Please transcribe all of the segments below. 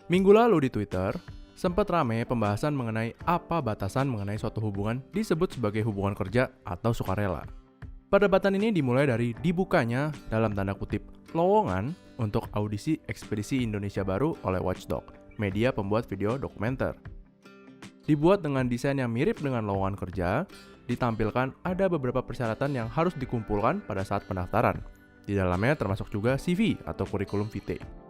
Minggu lalu di Twitter, sempat rame pembahasan mengenai apa batasan mengenai suatu hubungan disebut sebagai hubungan kerja atau sukarela. Perdebatan ini dimulai dari dibukanya, dalam tanda kutip, lowongan untuk audisi ekspedisi Indonesia Baru oleh Watchdog, media pembuat video dokumenter. Dibuat dengan desain yang mirip dengan lowongan kerja, ditampilkan ada beberapa persyaratan yang harus dikumpulkan pada saat pendaftaran. Di dalamnya termasuk juga CV atau kurikulum vitae.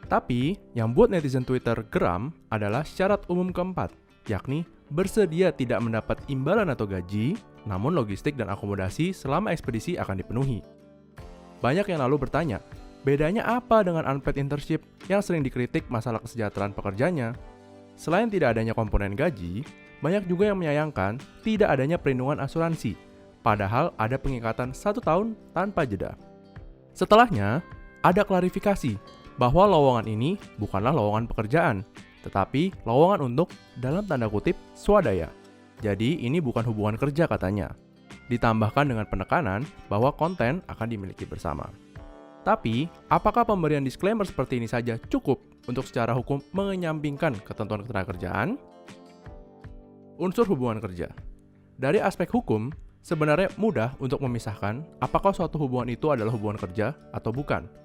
Tapi, yang buat netizen Twitter geram adalah syarat umum keempat, yakni bersedia tidak mendapat imbalan atau gaji, namun logistik dan akomodasi selama ekspedisi akan dipenuhi. Banyak yang lalu bertanya, bedanya apa dengan unpaid internship yang sering dikritik masalah kesejahteraan pekerjanya? Selain tidak adanya komponen gaji, banyak juga yang menyayangkan tidak adanya perlindungan asuransi, padahal ada pengikatan 1 tahun tanpa jeda. Setelahnya, ada klarifikasi bahwa lowongan ini bukanlah lowongan pekerjaan, tetapi lowongan untuk, dalam tanda kutip, swadaya. Jadi ini bukan hubungan kerja katanya. Ditambahkan dengan penekanan bahwa konten akan dimiliki bersama. Tapi, apakah pemberian disclaimer seperti ini saja cukup untuk secara hukum menyampingkan ketentuan ketenagakerjaan? Unsur hubungan kerja. Dari aspek hukum, sebenarnya mudah untuk memisahkan apakah suatu hubungan itu adalah hubungan kerja atau bukan.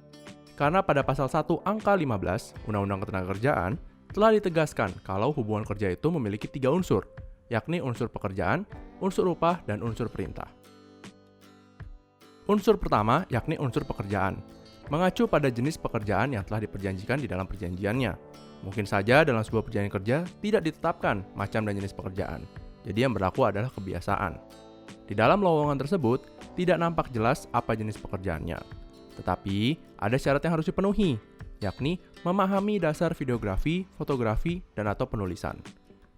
Karena pada pasal 1 angka 15 Undang-Undang Ketenagakerjaan telah ditegaskan kalau hubungan kerja itu memiliki 3 unsur, yakni unsur pekerjaan, unsur upah, dan unsur perintah. Unsur pertama yakni unsur pekerjaan, mengacu pada jenis pekerjaan yang telah diperjanjikan di dalam perjanjiannya. Mungkin saja dalam sebuah perjanjian kerja tidak ditetapkan macam dan jenis pekerjaan, jadi yang berlaku adalah kebiasaan. Di dalam lowongan tersebut, tidak nampak jelas apa jenis pekerjaannya. Tetapi, ada syarat yang harus dipenuhi, yakni memahami dasar videografi, fotografi, dan atau penulisan.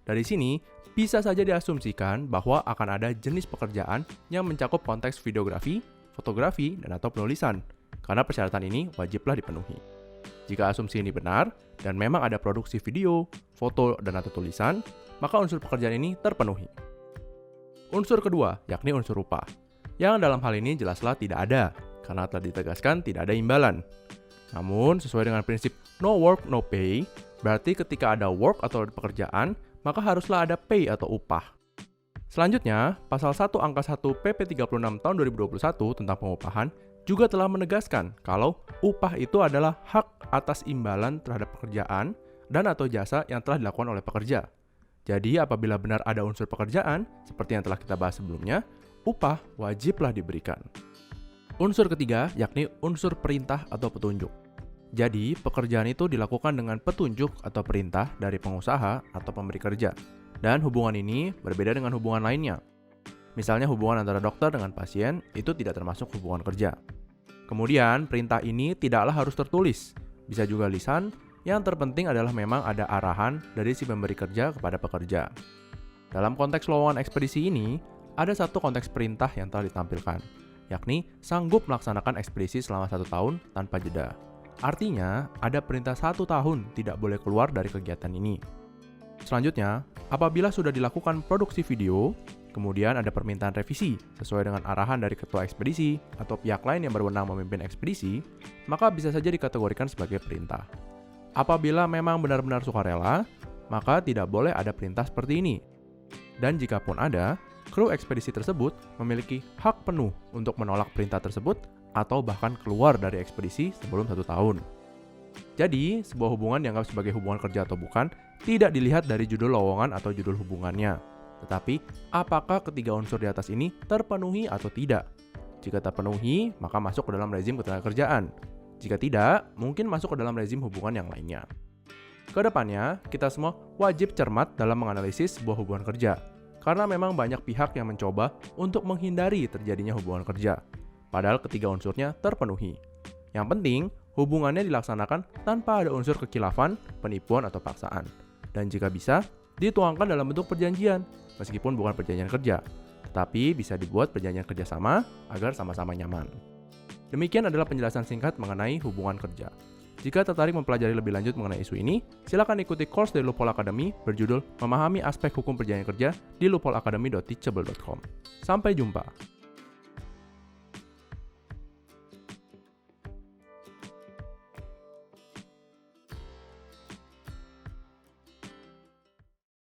Dari sini, bisa saja diasumsikan bahwa akan ada jenis pekerjaan yang mencakup konteks videografi, fotografi, dan atau penulisan, karena persyaratan ini wajiblah dipenuhi. Jika asumsi ini benar, dan memang ada produksi video, foto, dan atau tulisan, maka unsur pekerjaan ini terpenuhi. Unsur kedua, yakni unsur upah, yang dalam hal ini jelaslah tidak ada, karena telah ditegaskan tidak ada imbalan. Namun, sesuai dengan prinsip no work, no pay, berarti ketika ada work atau pekerjaan, maka haruslah ada pay atau upah. Selanjutnya, pasal 1 angka 1 PP 36 tahun 2021 tentang pengupahan juga telah menegaskan kalau upah itu adalah hak atas imbalan terhadap pekerjaan dan atau jasa yang telah dilakukan oleh pekerja. Jadi, apabila benar ada unsur pekerjaan, seperti yang telah kita bahas sebelumnya, upah wajiblah diberikan. Unsur ketiga yakni unsur perintah atau petunjuk. Jadi, pekerjaan itu dilakukan dengan petunjuk atau perintah dari pengusaha atau pemberi kerja. Dan hubungan ini berbeda dengan hubungan lainnya. Misalnya hubungan antara dokter dengan pasien itu tidak termasuk hubungan kerja. Kemudian, perintah ini tidaklah harus tertulis, bisa juga lisan, yang terpenting adalah memang ada arahan dari si pemberi kerja kepada pekerja. Dalam konteks lowongan ekspedisi ini, ada satu konteks perintah yang telah ditampilkan, yakni sanggup melaksanakan ekspedisi selama 1 tahun tanpa jeda. Artinya, ada perintah 1 tahun tidak boleh keluar dari kegiatan ini. Selanjutnya, apabila sudah dilakukan produksi video, kemudian ada permintaan revisi sesuai dengan arahan dari ketua ekspedisi atau pihak lain yang berwenang memimpin ekspedisi, maka bisa saja dikategorikan sebagai perintah. Apabila memang benar-benar sukarela, maka tidak boleh ada perintah seperti ini. Dan jikapun ada, kru ekspedisi tersebut memiliki hak penuh untuk menolak perintah tersebut atau bahkan keluar dari ekspedisi sebelum 1 tahun. Jadi, sebuah hubungan dianggap sebagai hubungan kerja atau bukan tidak dilihat dari judul lowongan atau judul hubungannya, tetapi apakah ketiga unsur di atas ini terpenuhi atau tidak. Jika terpenuhi, maka masuk ke dalam rezim ketenagakerjaan. Jika tidak, mungkin masuk ke dalam rezim hubungan yang lainnya. Kedepannya, kita semua wajib cermat dalam menganalisis sebuah hubungan kerja, karena memang banyak pihak yang mencoba untuk menghindari terjadinya hubungan kerja, padahal ketiga unsurnya terpenuhi. Yang penting, hubungannya dilaksanakan tanpa ada unsur kekhilafan, penipuan, atau paksaan. Dan jika bisa, dituangkan dalam bentuk perjanjian, meskipun bukan perjanjian kerja, tetapi bisa dibuat perjanjian kerjasama agar sama-sama nyaman. Demikian adalah penjelasan singkat mengenai hubungan kerja. Jika tertarik mempelajari lebih lanjut mengenai isu ini, silakan ikuti course dari Loophole Academy berjudul Memahami Aspek Hukum Perjanjian Kerja di loopholeacademy.teachable.com. Sampai jumpa!